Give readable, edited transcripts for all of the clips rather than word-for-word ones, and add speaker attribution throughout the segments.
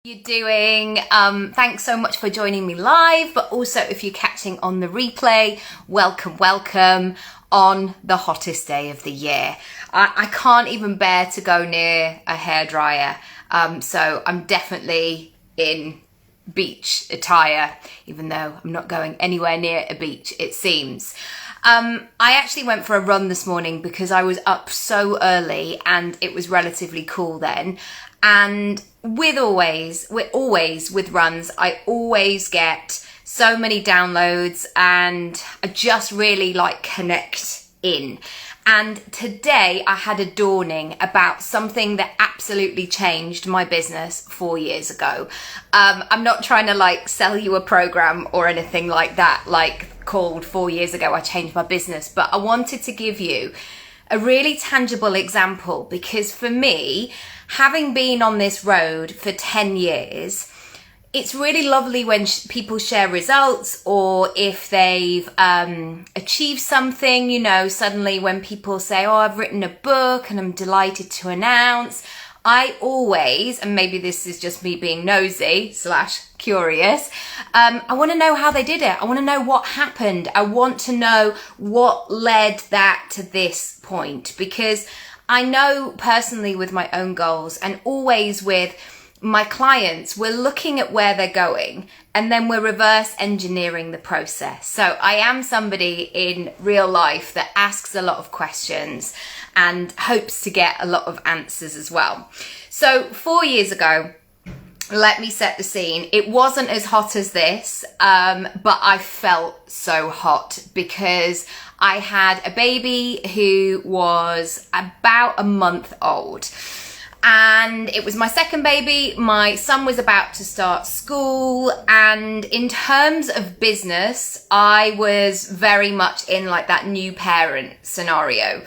Speaker 1: You're doing. Thanks so much for joining me live, but also if you're catching on the replay, welcome on the hottest day of the year. I can't even bear to go near a hairdryer, so I'm definitely in beach attire, even though I'm not going anywhere near a beach, it seems. I actually went for a run this morning because I was up so early and it was relatively cool then. And with runs, I always get so many downloads and I just really connect in. And today I had a dawning about something that absolutely changed my business 4 years ago. I'm not trying to sell you a program or anything like that, called 4 years ago I changed my business, but I wanted to give you a really tangible example because for me, having been on this road for 10 years, it's really lovely when people share results or if they've achieved something, suddenly when people say, oh, I've written a book and I'm delighted to announce. I always, and maybe this is just me being nosy / curious, I want to know how they did it. I want to know what happened. I want to know what led that to this point, because I know personally with my own goals and always with my clients, we're looking at where they're going and then we're reverse engineering the process. So I am somebody in real life that asks a lot of questions and hopes to get a lot of answers as well. So 4 years ago, let me set the scene. It wasn't as hot as this, but I felt so hot because I had a baby who was about a month old. And it was my second baby. My son was about to start school. And in terms of business, I was very much in that new parent scenario.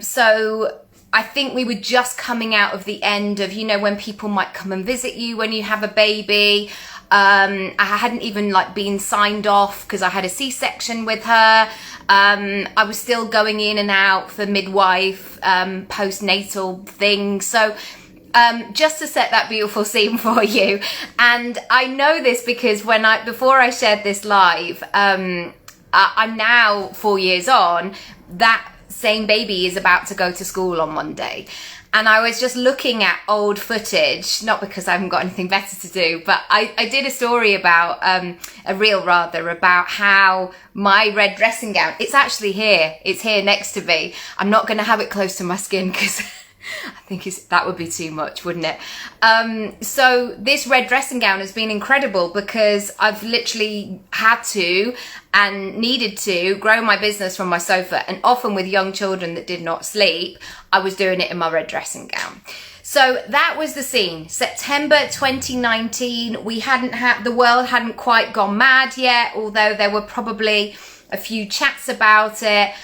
Speaker 1: So I think we were just coming out of the end of, when people might come and visit you when you have a baby. I hadn't even been signed off because I had a C-section with her. I was still going in and out for midwife, postnatal things. So just to set that beautiful scene for you. And I know this because before I shared this live, I'm now 4 years on, that same baby is about to go to school on Monday. And I was just looking at old footage, not because I haven't got anything better to do, but I did a story about, a reel rather, about how my red dressing gown, it's actually here. It's here next to me. I'm not going to have it close to my skin because I think that would be too much, wouldn't it? So this red dressing gown has been incredible because I've literally had to and needed to grow my business from my sofa, and often with young children that did not sleep, I was doing it in my red dressing gown. So that was the scene. September 2019, the world hadn't quite gone mad yet, although there were probably a few chats about it.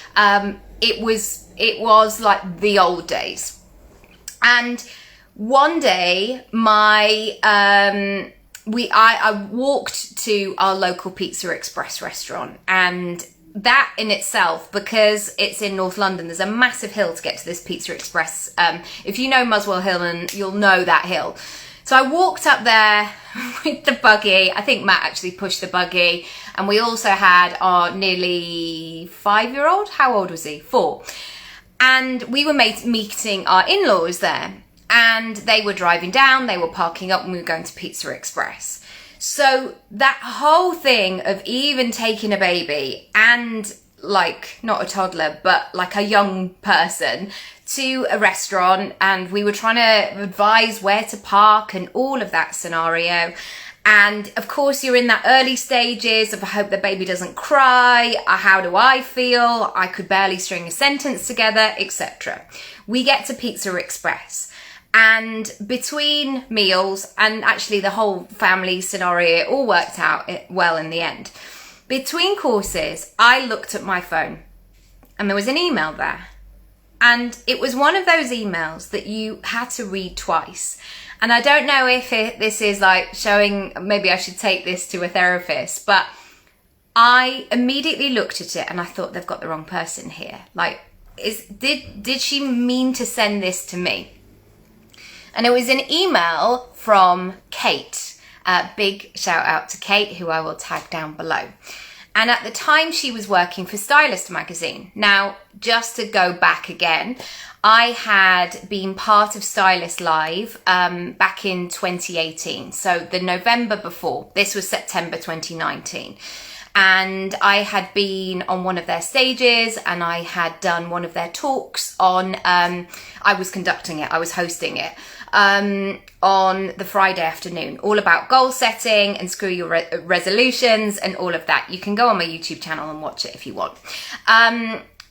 Speaker 1: It was like the old days. And one day, I walked to our local Pizza Express restaurant, and that in itself, because it's in North London, there's a massive hill to get to this Pizza Express. If you know Muswell Hill, and you'll know that hill. So I walked up there with the buggy. I think Matt actually pushed the buggy, and we also had our nearly 5-year-old. How old was he? 4. And we were meeting our in-laws there, and they were driving down, they were parking up, and we were going to Pizza Express. So that whole thing of even taking a baby and not a toddler, but a young person to a restaurant, and we were trying to advise where to park and all of that scenario. And of course, you're in that early stages of, I hope the baby doesn't cry. How do I feel? I could barely string a sentence together, etc. We get to Pizza Express, and between meals, and actually the whole family scenario, it all worked out well in the end. Between courses, I looked at my phone and there was an email there. And it was one of those emails that you had to read twice. And I don't know if this is showing, maybe I should take this to a therapist, but I immediately looked at it and I thought, they've got the wrong person here. Did she mean to send this to me? And it was an email from Kate. Big shout out to Kate, who I will tag down below. And at the time she was working for Stylist magazine. Now, just to go back again, I had been part of Stylist Live back in 2018. So the November before, this was September 2019. And I had been on one of their stages and I had done one of their talks on, I was conducting it, I was hosting it. On the Friday afternoon, all about goal setting and screw your resolutions and all of that. You can go on my YouTube channel and watch it if you want.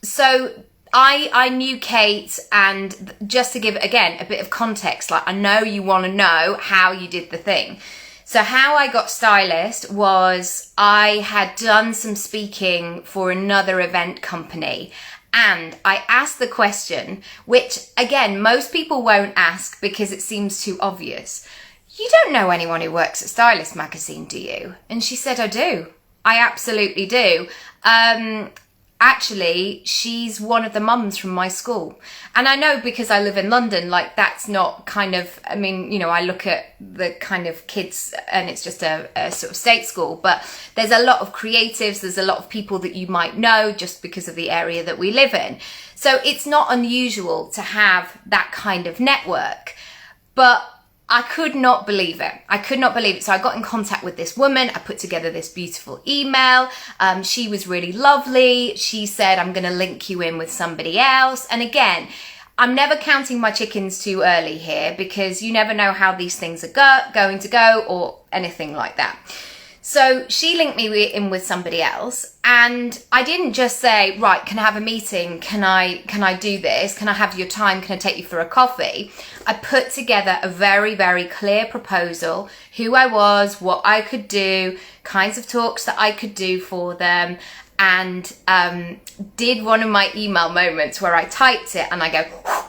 Speaker 1: So I knew Kate, and just to give, again, a bit of context, like I know you want to know how you did the thing. So how I got Stylist was I had done some speaking for another event company. And I asked the question, which again, most people won't ask because it seems too obvious. You don't know anyone who works at Stylist magazine, do you? And she said, I do. I absolutely do. Actually, she's one of the mums from my school. And I know because I live in London, like that's not kind of, I mean, you know, I look at the kind of kids and it's just a sort of state school, but there's a lot of creatives, there's a lot of people that you might know just because of the area that we live in. So it's not unusual to have that kind of network, but I could not believe it. I could not believe it. So I got in contact with this woman. I put together this beautiful email. She was really lovely. She said, I'm going to link you in with somebody else. And again, I'm never counting my chickens too early here because you never know how these things are going to go or anything like that. So she linked me in with somebody else, and I didn't just say, right, can I have a meeting? Can I do this? Can I have your time? Can I take you for a coffee? I put together a very, very clear proposal, who I was, what I could do, kinds of talks that I could do for them, and did one of my email moments where I typed it and I go, whew.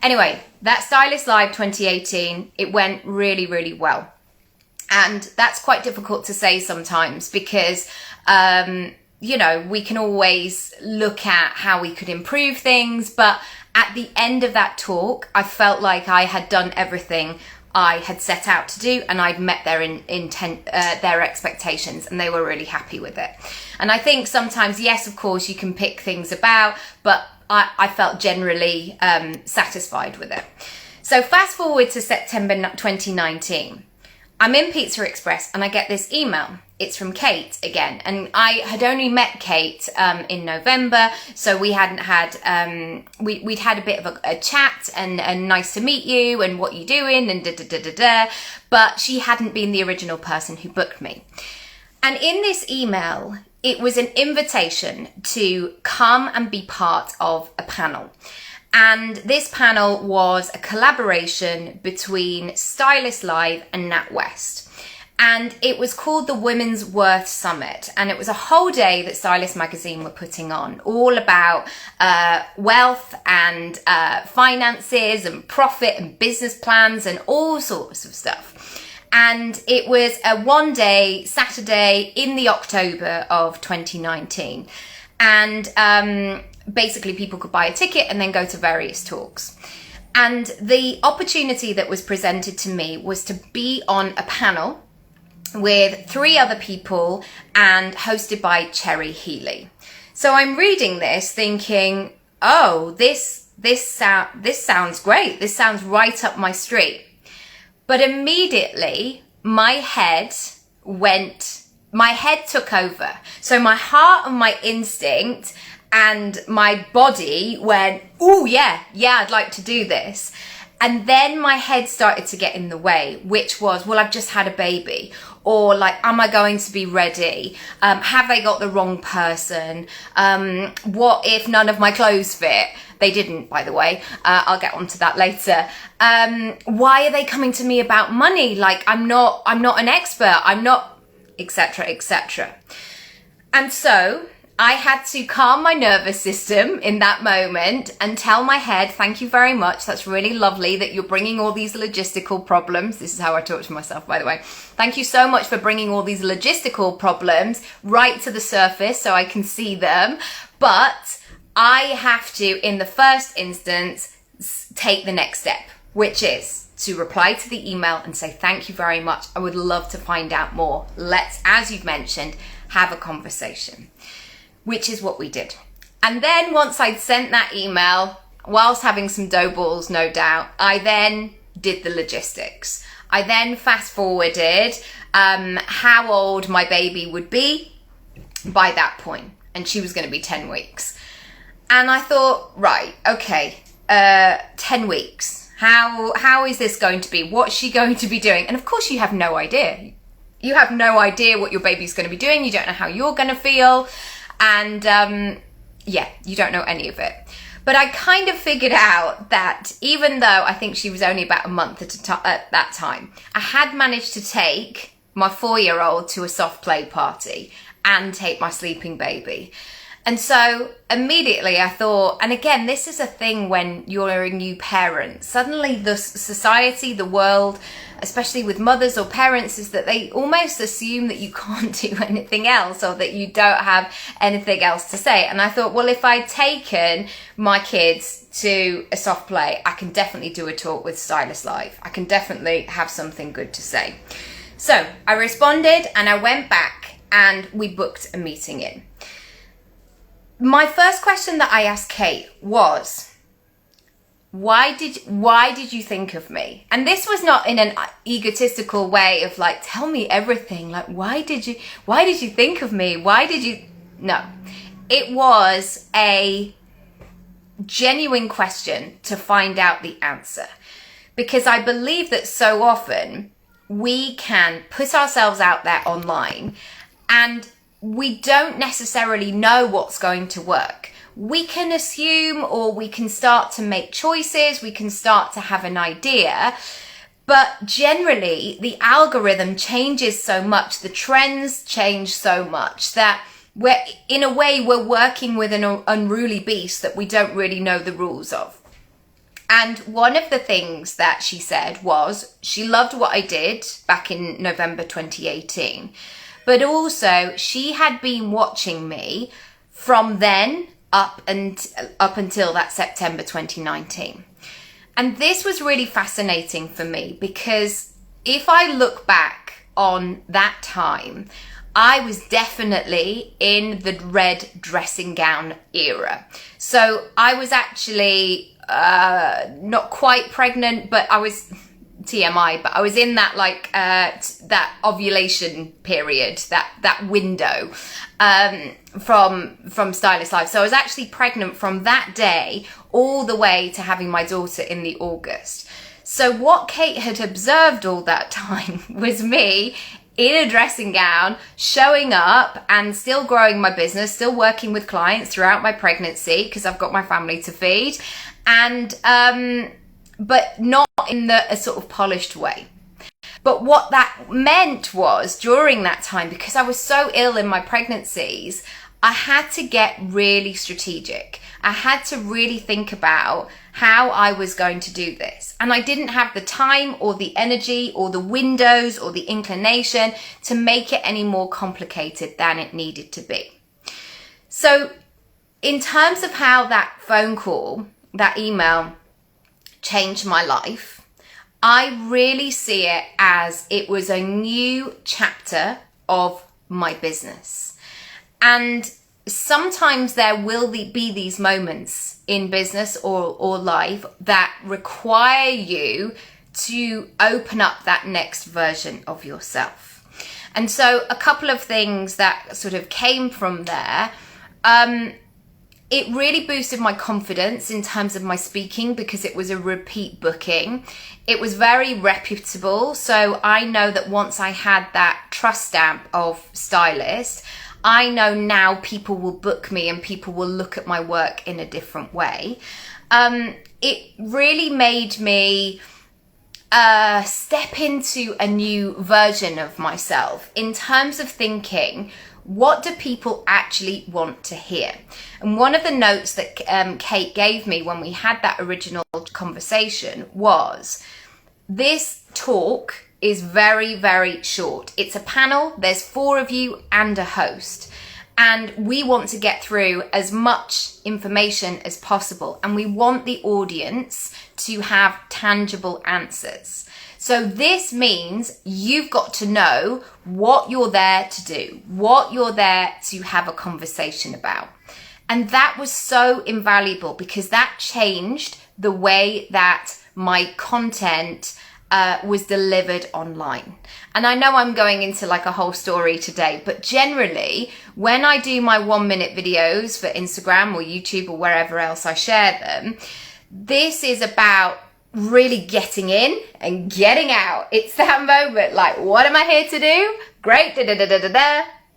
Speaker 1: Anyway, that Stylist Live 2018, it went really, really well. And that's quite difficult to say sometimes because, you know, we can always look at how we could improve things. But at the end of that talk, I felt like I had done everything I had set out to do and I'd met their their expectations, and they were really happy with it. And I think sometimes, yes, of course, you can pick things about, but I felt generally satisfied with it. So fast forward to September 2019. I'm in Pizza Express and I get this email. It's from Kate again. And I had only met Kate in November, so we hadn't had, we'd had a bit of a chat and nice to meet you and what you doing and da-da-da-da-da. But she hadn't been the original person who booked me. And in this email, it was an invitation to come and be part of a panel. And this panel was a collaboration between Stylist Live and NatWest. And it was called the Women's Worth Summit. And it was a whole day that Stylist magazine were putting on, all about wealth and finances and profit and business plans and all sorts of stuff. And it was a one-day Saturday in the October of 2019. And basically people could buy a ticket and then go to various talks. And the opportunity that was presented to me was to be on a panel with 3 other people and hosted by Cherry Healey. So I'm reading this thinking, oh, this sounds great. This sounds right up my street. But immediately my head took over. So my heart and my instinct and my body went, oh yeah, I'd like to do this. And then my head started to get in the way, which was, well, I've just had a baby. Or like, am I going to be ready? Have they got the wrong person? What if none of my clothes fit? They didn't, by the way. I'll get onto that later. Why are they coming to me about money? Like, I'm not an expert. I'm not, etc., etc. And so I had to calm my nervous system in that moment and tell my head, thank you very much. That's really lovely that you're bringing all these logistical problems. This is how I talk to myself, by the way. Thank you so much for bringing all these logistical problems right to the surface so I can see them. But I have to, in the first instance, take the next step, which is to reply to the email and say, thank you very much. I would love to find out more. Let's, as you've mentioned, have a conversation, which is what we did. And then once I'd sent that email, whilst having some dough balls, no doubt, I then did the logistics. I then fast forwarded how old my baby would be by that point, and she was going to be 10 weeks. And I thought, right, okay, 10 weeks. How is this going to be? What's she going to be doing? And of course you have no idea. You have no idea what your baby's going to be doing. You don't know how you're going to feel. And yeah, you don't know any of it. But I kind of figured out that even though I think she was only about a month at that time, I had managed to take my 4-year-old to a soft play party and take my sleeping baby. And so immediately I thought, and again, this is a thing when you're a new parent, suddenly the society, the world, especially with mothers or parents, is that they almost assume that you can't do anything else or that you don't have anything else to say. And I thought, well, if I'd taken my kids to a soft play, I can definitely do a talk with Stylist Live. I can definitely have something good to say. So I responded and I went back and we booked a meeting in. My first question that I asked Kate was, why did you think of me? And this was not in an egotistical way of like, tell me everything. Like, why did you think of me? No, it was a genuine question to find out the answer, because I believe that so often we can put ourselves out there online and we don't necessarily know what's going to work. We can assume, or we can start to make choices, we can start to have an idea, but generally the algorithm changes so much, the trends change so much that we're working with an unruly beast that we don't really know the rules of. And one of the things that she said was she loved what I did back in November 2018. But also she had been watching me from then up until that September 2019. And this was really fascinating for me, because if I look back on that time, I was definitely in the red dressing gown era. So I was actually not quite pregnant, but I was... TMI, but I was in that that ovulation period, that window from Stylist Live. So I was actually pregnant from that day all the way to having my daughter in the August. So what Kate had observed all that time was me in a dressing gown, showing up and still growing my business, still working with clients throughout my pregnancy because I've got my family to feed, and but not in a sort of polished way. But what that meant was, during that time, because I was so ill in my pregnancies, I had to get really strategic. I had to really think about how I was going to do this. And I didn't have the time or the energy or the windows or the inclination to make it any more complicated than it needed to be. So in terms of how that phone call, that email, changed my life, I really see it as it was a new chapter of my business. And sometimes there will be these moments in business or life that require you to open up that next version of yourself. And so a couple of things that sort of came from there, it really boosted my confidence in terms of my speaking, because it was a repeat booking. It was very reputable. So I know that once I had that trust stamp of stylist, I know now people will book me and people will look at my work in a different way. It really made me step into a new version of myself in terms of thinking, what do people actually want to hear? And one of the notes that Kate gave me when we had that original conversation was, this talk is very, very short. It's a panel, there's 4 of you and a host. And we want to get through as much information as possible. And we want the audience to have tangible answers. So this means you've got to know what you're there to do, what you're there to have a conversation about. And that was so invaluable because that changed the way that my content was delivered online. And I know I'm going into like a whole story today, but generally when I do my 1-minute videos for Instagram or YouTube or wherever else I share them, this is about really getting in and getting out. It's that moment, like, what am I here to do? Great,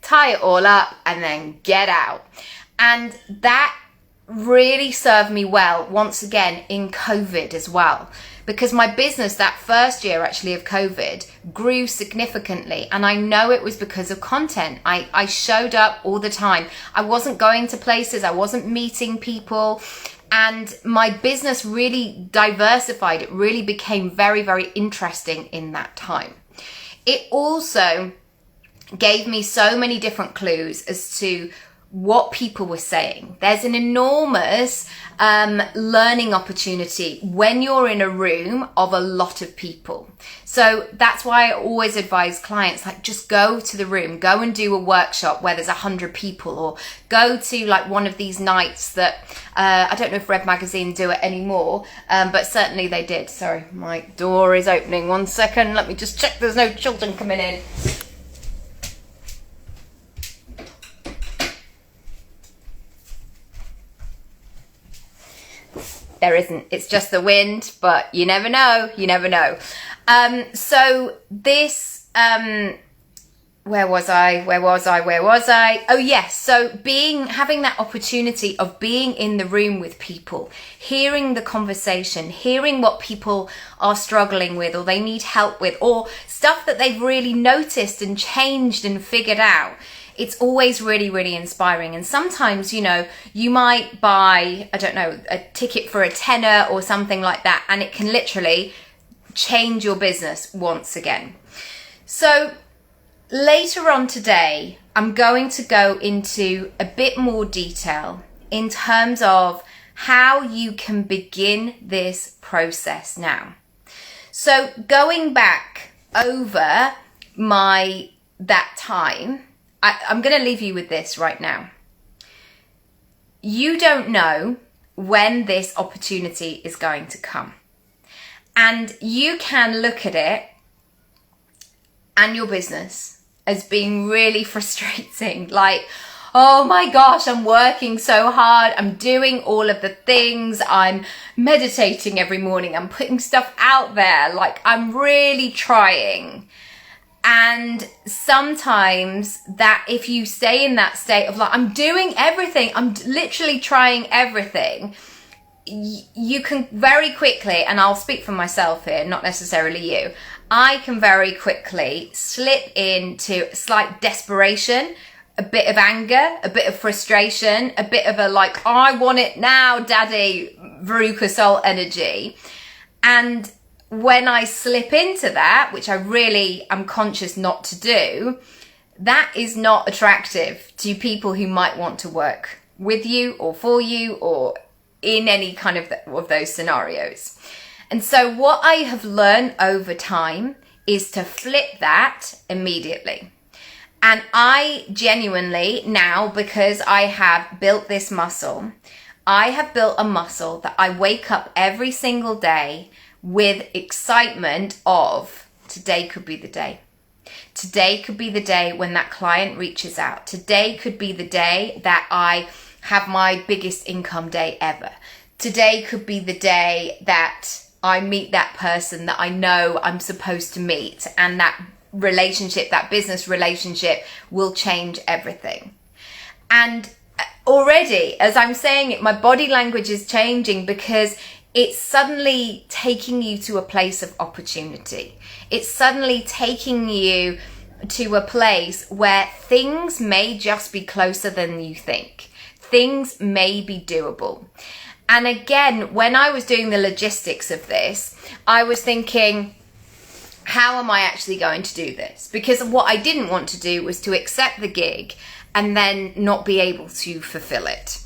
Speaker 1: tie it all up and then get out. And that really served me well, once again, in COVID as well. Because my business that first year actually of COVID grew significantly. And I know it was because of content. I showed up all the time. I wasn't going to places. I wasn't meeting people. And my business really diversified. It really became very, very interesting in that time. It also gave me so many different clues as to what people were saying. There's an enormous learning opportunity when you're in a room of a lot of people. So that's why I always advise clients, like, just go to the room, go and do a workshop where there's 100 people, or go to like one of these nights that I don't know if Red Magazine do it anymore, but certainly they did. Sorry, my door is opening. 1 second, let me just check there's no children coming in. There isn't, it's just the wind, but you never know, you never know. So this, where was I? Oh yes, so having that opportunity of being in the room with people, hearing the conversation, hearing what people are struggling with or they need help with, or stuff that they've really noticed and changed and figured out. It's always really, really inspiring. And sometimes, you know, you might buy, I don't know, a ticket for a tenner or something like that, and it can literally change your business once again. So later on today, I'm going to go into a bit more detail in terms of how you can begin this process now. So going back over that time, I'm going to leave you with this right now. You don't know when this opportunity is going to come. And you can look at it and your business as being really frustrating. Like, oh my gosh, I'm working so hard. I'm doing all of the things. I'm meditating every morning. I'm putting stuff out there. Like, I'm really trying. And sometimes that if you stay in that state of like, I'm doing everything, I'm literally trying everything, you can very quickly, and I'll speak for myself here, not necessarily you, I can very quickly slip into slight desperation, a bit of anger, a bit of frustration, a bit of a like, oh, I want it now, daddy, Veruca Soul energy. And when I slip into that, which I really am conscious not to do, that is not attractive to people who might want to work with you or for you or in any kind of those scenarios. And so what I have learned over time is to flip that immediately. And I genuinely now, because I have built this muscle, I have built a muscle that I wake up every single day with excitement of today could be the day. Today could be the day when that client reaches out. Today could be the day that I have my biggest income day ever. Today could be the day that I meet that person that I know I'm supposed to meet, and that relationship, that business relationship will change everything. And already, as I'm saying it, my body language is changing because it's suddenly taking you to a place of opportunity. It's suddenly taking you to a place where things may just be closer than you think. Things may be doable. And again, when I was doing the logistics of this, I was thinking, how am I actually going to do this? Because what I didn't want to do was to accept the gig and then not be able to fulfill it.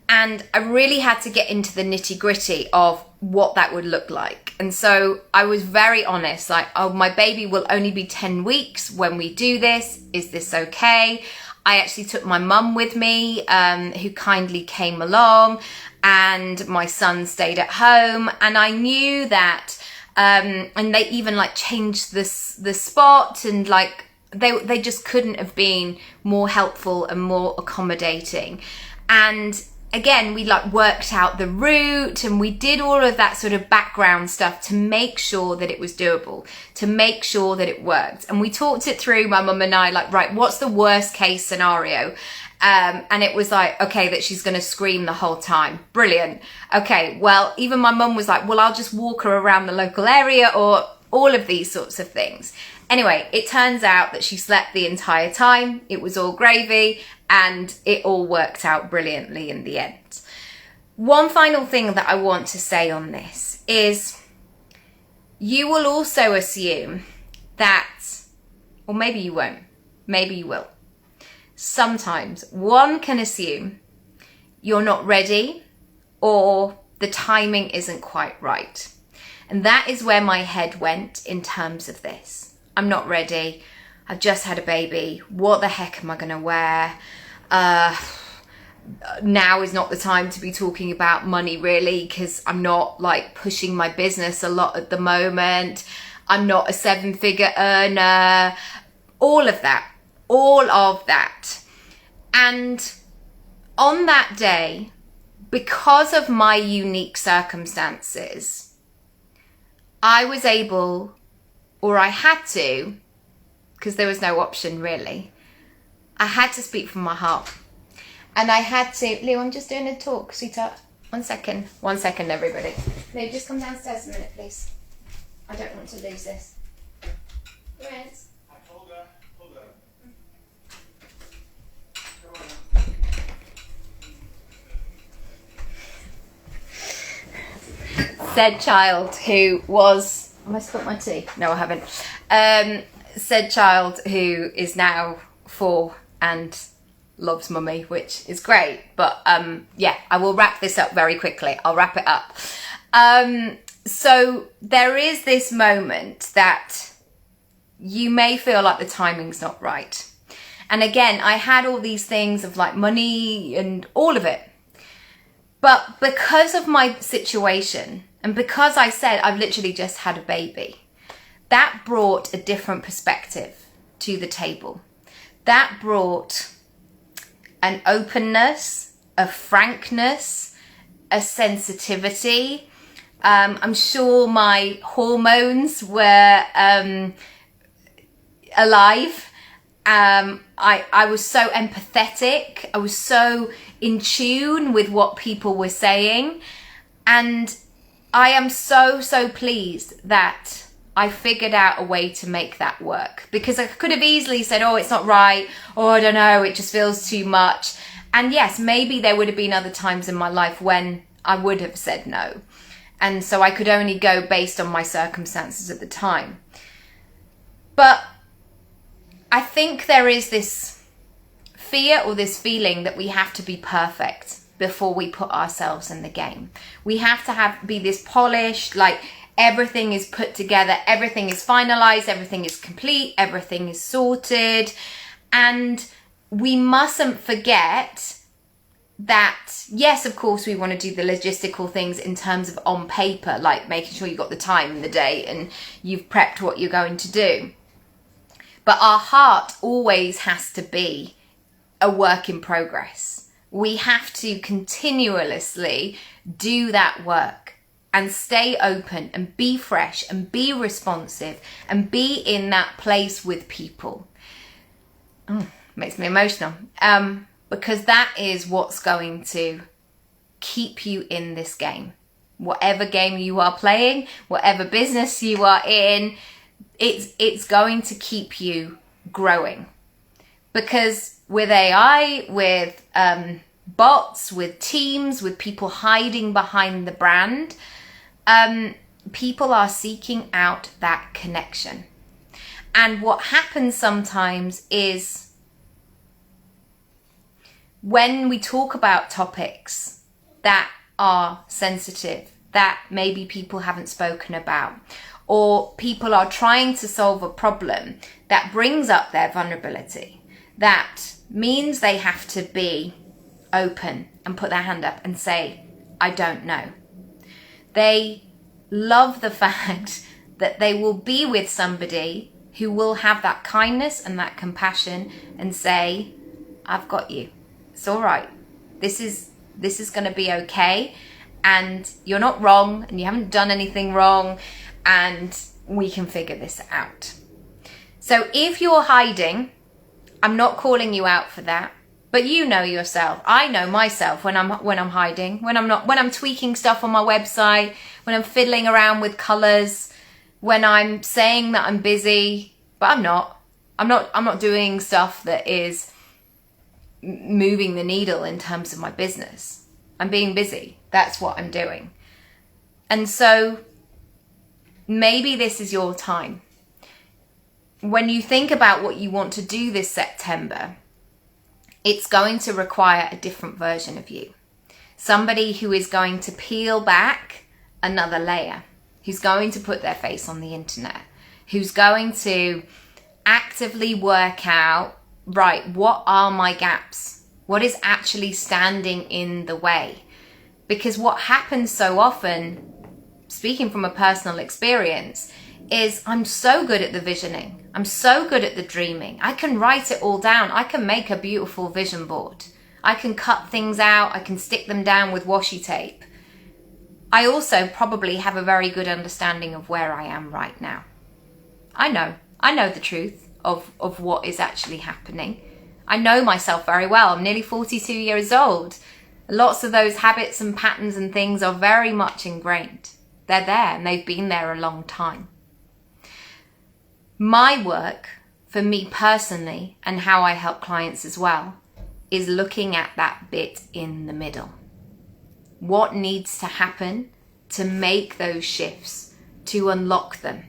Speaker 1: And I really had to get into the nitty gritty of what that would look like. And so I was very honest, like, oh, my baby will only be 10 weeks when we do this. Is this okay? I actually took my mum with me, who kindly came along, and my son stayed at home. And I knew that, and they even like changed the spot, and like they just couldn't have been more helpful and more accommodating. And again, we like worked out the route, and we did all of that sort of background stuff to make sure that it was doable, to make sure that it worked. And we talked it through, my mum and I, like, right, what's the worst case scenario? And it was like, okay, that she's going to scream the whole time. Brilliant. Okay, well, even my mum was like, well, I'll just walk her around the local area, or all of these sorts of things. Anyway, it turns out that she slept the entire time. It was all gravy, and it all worked out brilliantly in the end. One final thing that I want to say on this is, you will also assume that, or maybe you won't, maybe you will. Sometimes one can assume you're not ready, or the timing isn't quite right. And that is where my head went in terms of this. I'm not ready. I've just had a baby. What the heck am I going to wear? Now is not the time to be talking about money, really, because I'm not like pushing my business a lot at the moment. I'm not a 7-figure earner. All of that. And on that day, because of my unique circumstances, I was able, or I had to, because there was no option really, I had to speak from my heart. And I had to, Leo, I'm just doing a talk, sweetheart. 1 second. 1 second, everybody. Leo, just come downstairs a minute, please. I don't want to lose this. Yes.
Speaker 2: Hold on.
Speaker 1: Said child who was, have I spilt my tea? No, I haven't. Said child who is now 4 and loves mummy, which is great. But yeah, I will wrap this up very quickly. I'll wrap it up. So there is this moment that you may feel like the timing's not right. And again, I had all these things of like money and all of it. But because of my situation, and because I said I've literally just had a baby, that brought a different perspective to the table. That brought an openness, a frankness, a sensitivity. I'm sure my hormones were alive. I was so empathetic. I was so in tune with what people were saying. And I am so pleased that I figured out a way to make that work, because I could have easily said, oh, it's not right, or I don't know, it just feels too much. And yes, maybe there would have been other times in my life when I would have said no. And so I could only go based on my circumstances at the time. But I think there is this fear or this feeling that we have to be perfect before we put ourselves in the game. We have to be this polished, like everything is put together, everything is finalized, everything is complete, everything is sorted. And we mustn't forget that, yes, of course, we want to do the logistical things in terms of on paper, like making sure you've got the time and the date and you've prepped what you're going to do. But our heart always has to be a work in progress. We have to continuously do that work and stay open and be fresh and be responsive and be in that place with people. Makes me emotional. Because that is what's going to keep you in this game. Whatever game you are playing, whatever business you are in, it's going to keep you growing. Because with AI, with bots, with teams, with people hiding behind the brand, people are seeking out that connection. And what happens sometimes is when we talk about topics that are sensitive, that maybe people haven't spoken about, or people are trying to solve a problem that brings up their vulnerability, that means they have to be open and put their hand up and say, I don't know. They love the fact that they will be with somebody who will have that kindness and that compassion and say, I've got you. It's all right. This is going to be okay. And you're not wrong and you haven't done anything wrong and we can figure this out. So if you're hiding, I'm not calling you out for that, but you know yourself. I know myself when I'm hiding, when I'm tweaking stuff on my website, when I'm fiddling around with colors, when I'm saying that I'm busy, but I'm not doing stuff that is moving the needle in terms of my business. I'm being busy. That's what I'm doing. And so maybe this is your time. When you think about what you want to do this September, it's going to require a different version of you. Somebody who is going to peel back another layer, who's going to put their face on the internet, who's going to actively work out, right, what are my gaps? What is actually standing in the way? Because what happens so often, speaking from a personal experience, is I'm so good at the visioning. I'm so good at the dreaming. I can write it all down. I can make a beautiful vision board. I can cut things out. I can stick them down with washi tape. I also probably have a very good understanding of where I am right now. I know the truth of what is actually happening. I know myself very well. I'm nearly 42 years old. Lots of those habits and patterns and things are very much ingrained. They're there and they've been there a long time. My work, for me personally, and how I help clients as well, is looking at that bit in the middle. What needs to happen to make those shifts, to unlock them?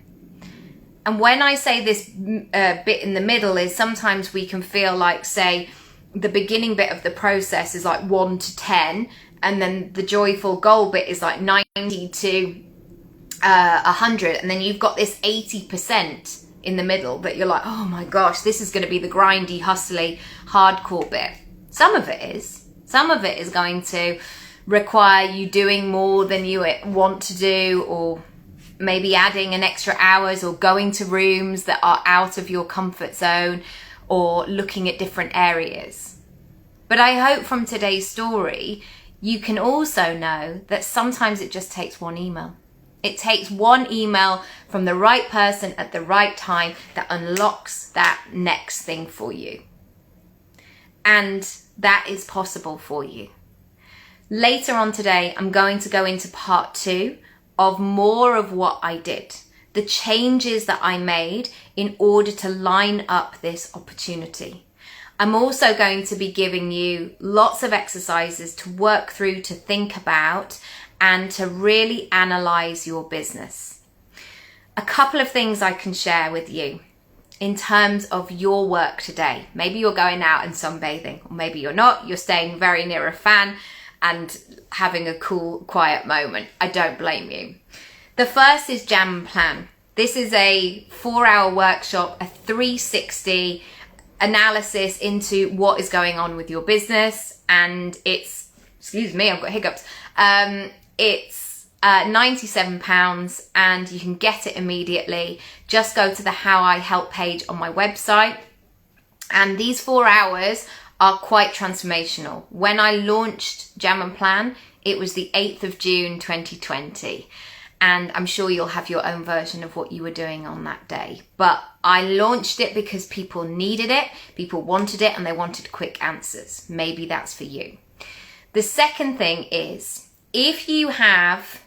Speaker 1: And when I say this bit in the middle is sometimes we can feel like, say, the beginning bit of the process is like 1 to 10, and then the joyful goal bit is like 90 to 100, and then you've got this 80% in the middle that you're like, oh my gosh, this is going to be the grindy, hustly, hardcore bit. Some of it is. Some of it is going to require you doing more than you want to do, or maybe adding an extra hours, or going to rooms that are out of your comfort zone, or looking at different areas. But I hope from today's story, you can also know that sometimes it just takes one email. It takes one email from the right person at the right time that unlocks that next thing for you. And that is possible for you. Later on today, I'm going to go into part 2 of more of what I did, the changes that I made in order to line up this opportunity. I'm also going to be giving you lots of exercises to work through, to think about, and to really analyze your business. A couple of things I can share with you in terms of your work today. Maybe you're going out and sunbathing, or maybe you're not. You're staying very near a fan and having a cool, quiet moment. I don't blame you. The first is Jam and Plan. This is a 4-hour workshop, a 360 analysis into what is going on with your business. And it's, excuse me, I've got hiccups. It's £97 and you can get it immediately. Just go to the How I Help page on my website. And these 4 hours are quite transformational. When I launched Jam and Plan, it was the 8th of June 2020. And I'm sure you'll have your own version of what you were doing on that day. But I launched it because people needed it, people wanted it, and they wanted quick answers. Maybe that's for you. The second thing is, if you have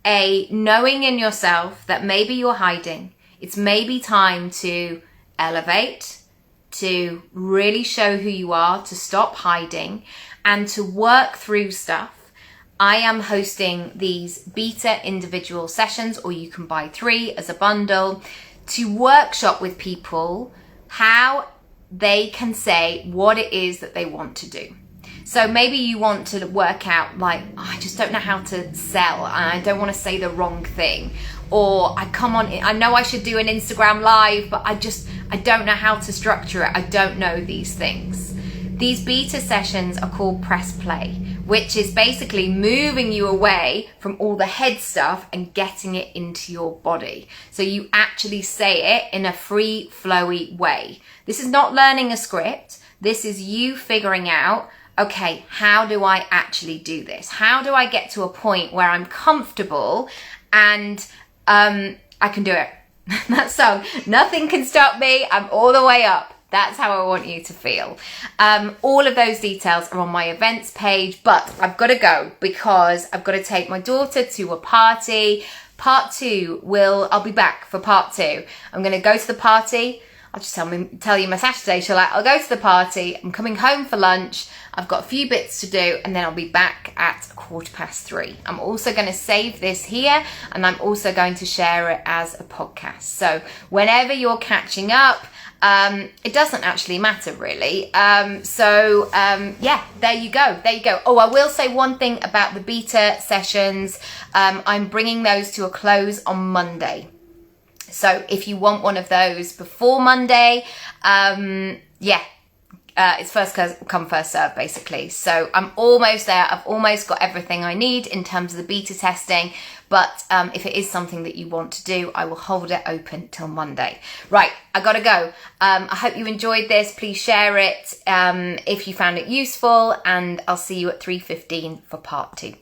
Speaker 1: a knowing in yourself that maybe you're hiding, it's maybe time to elevate, to really show who you are, to stop hiding, and to work through stuff. I am hosting these beta individual sessions, or you can buy 3 as a bundle, to workshop with people how they can say what it is that they want to do. So maybe you want to work out like, oh, I just don't know how to sell and I don't want to say the wrong thing. Or I know I should do an Instagram live, but I don't know how to structure it. I don't know these things. These beta sessions are called press play, which is basically moving you away from all the head stuff and getting it into your body. So you actually say it in a free, flowy way. This is not learning a script. This is you figuring out, okay, how do I actually do this? How do I get to a point where I'm comfortable and I can do it? That song, nothing can stop me, I'm all the way up. That's how I want you to feel. All of those details are on my events page, but I've got to go because I've got to take my daughter to a party. I'll be back for part 2. I'm going to go to the party. I'll just tell you my Saturday. I'll go to the party. I'm coming home for lunch. I've got a few bits to do and then I'll be back at 3:15. I'm also going to save this here and I'm also going to share it as a podcast. So whenever you're catching up, it doesn't actually matter really. Yeah, there you go. Oh, I will say one thing about the beta sessions. I'm bringing those to a close on Monday. So if you want one of those before Monday, it's first come, first serve basically. So I'm almost there. I've almost got everything I need in terms of the beta testing. But if it is something that you want to do, I will hold it open till Monday. Right, I gotta go. I hope you enjoyed this. Please share it if you found it useful, and I'll see you at 3:15 for part 2.